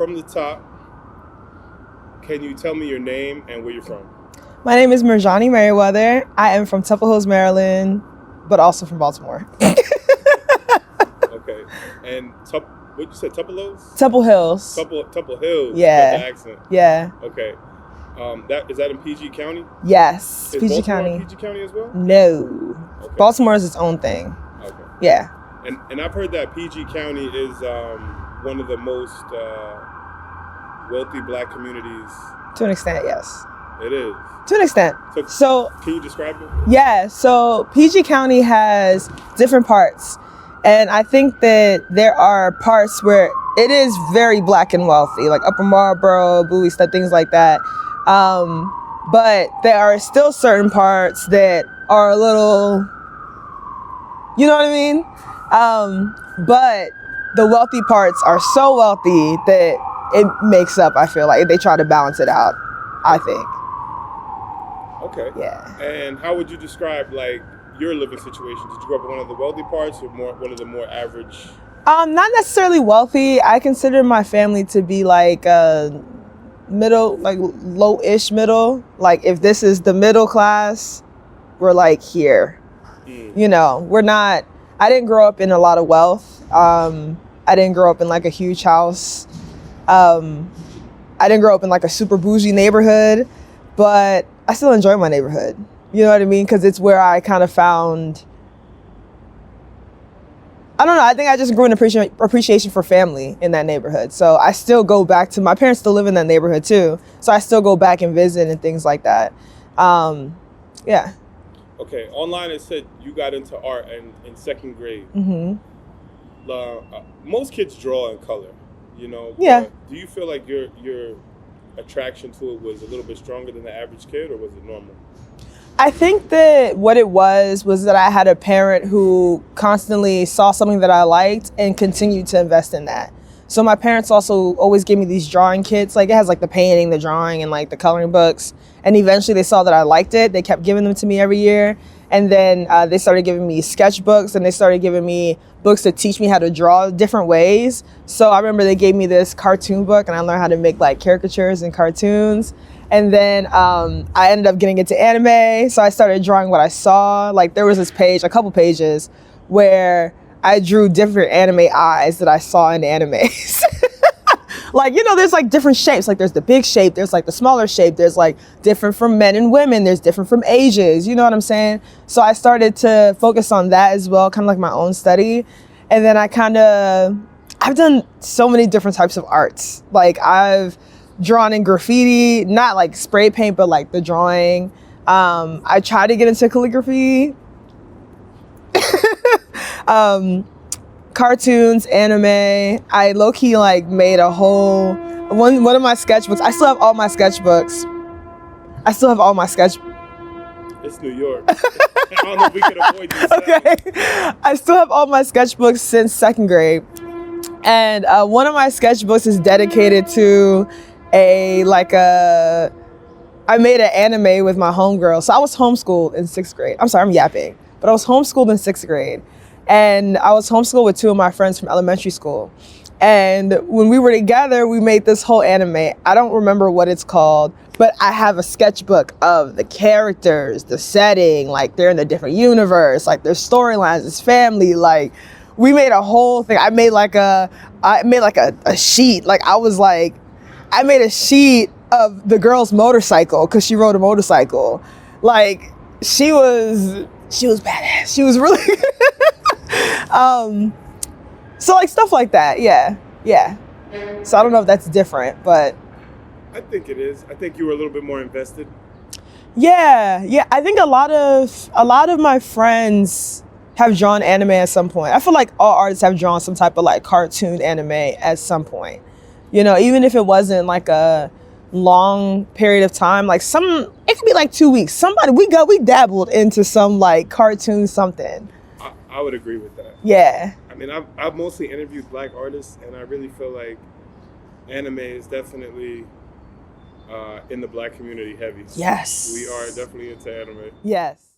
from the top, can you tell me your name and where you're from? My name is Murjoni Merriweather. I am from Temple Hills, Maryland, but also from Baltimore. Okay. And what you said, Temple Hills? Temple Hills. Temple Hills. Yeah. The accent. Yeah. Okay. Is that in PG County? Yes. Is PG Baltimore County. in PG County as well? No. Okay. Baltimore is its own thing. Okay. Yeah. And I've heard that PG County is one of the most wealthy black communities. To an extent, yes. It is. To an extent. So can you describe it? Yeah. So PG County has different parts. And I think that there are parts where it is very black and wealthy, like Upper Marlboro, Bowie, stuff, things like that. But there are still certain parts that are a little, you know what I mean? But the wealthy parts are so wealthy that it makes up, I feel like. They try to balance it out, I think. Okay. Yeah. And how would you describe, like, your living situation? Did you grow up in one of the wealthy parts or one of the more average? Not necessarily wealthy. I consider my family to be like middle, like low-ish middle. Like if this is the middle class, we're like here. You know, we're not, I didn't grow up in a lot of wealth. I didn't grow up in like a huge house. I didn't grow up in like a super bougie neighborhood, but I still enjoy my neighborhood. You know what I mean? Because it's where I kind of found, I don't know, I think I just grew an appreciation for family in that neighborhood. So I still go back to, my parents still live in that neighborhood too. So I still go back and visit and things like that. Yeah. Okay, online it said you got into art in second grade. Mm-hmm. Most kids draw in color, you know? Yeah. Do you feel like your attraction to it was a little bit stronger than the average kid, or was it normal? I think that what it was that I had a parent who constantly saw something that I liked and continued to invest in that. So my parents also always gave me these drawing kits. Like it has like the painting, the drawing, and like the coloring books. And eventually they saw that I liked it. They kept giving them to me every year. And then they started giving me sketchbooks, and they started giving me books to teach me how to draw different ways. So I remember they gave me this cartoon book, and I learned how to make like caricatures and cartoons. And then I ended up getting into anime. So I started drawing what I saw. Like there was this page, a couple pages, where I drew different anime eyes that I saw in animes. Like, you know, there's like different shapes. Like there's the big shape, there's like the smaller shape, there's like different from men and women, there's different from ages, you know what I'm saying? So I started to focus on that as well, kind of like my own study. And then I've done so many different types of arts. Like I've drawn in graffiti, not like spray paint, but like the drawing. I tried to get into calligraphy. Cartoons, anime. I low-key like made a whole one of my sketchbooks. I still have all my sketchbooks. It's New York. I don't know if we can avoid this. Okay. I still have all my sketchbooks since second grade. And one of my sketchbooks is dedicated to I made an anime with my homegirl. So I was homeschooled in sixth grade. I'm sorry, I'm yapping. But I was homeschooled in sixth grade. And I was homeschooled with two of my friends from elementary school. And when we were together, we made this whole anime. I don't remember what it's called, but I have a sketchbook of the characters, the setting, like they're in a different universe, like their storylines, it's family. Like we made a whole thing. I made like a sheet. Like I made a sheet of the girl's motorcycle because she rode a motorcycle. Like she was badass. She was really so like stuff like that. Yeah. So I don't know if that's different, but I think it is. I think you were a little bit more invested. Yeah. I think a lot of my friends have drawn anime at some point. I feel like all artists have drawn some type of like cartoon anime at some point. You know, even if it wasn't like a long period of time, like it could be like 2 weeks. We dabbled into some like cartoon something. I would agree with that. Yeah. I mean, I've mostly interviewed black artists, and I really feel like anime is definitely in the black community heavy. Yes. We are definitely into anime. Yes.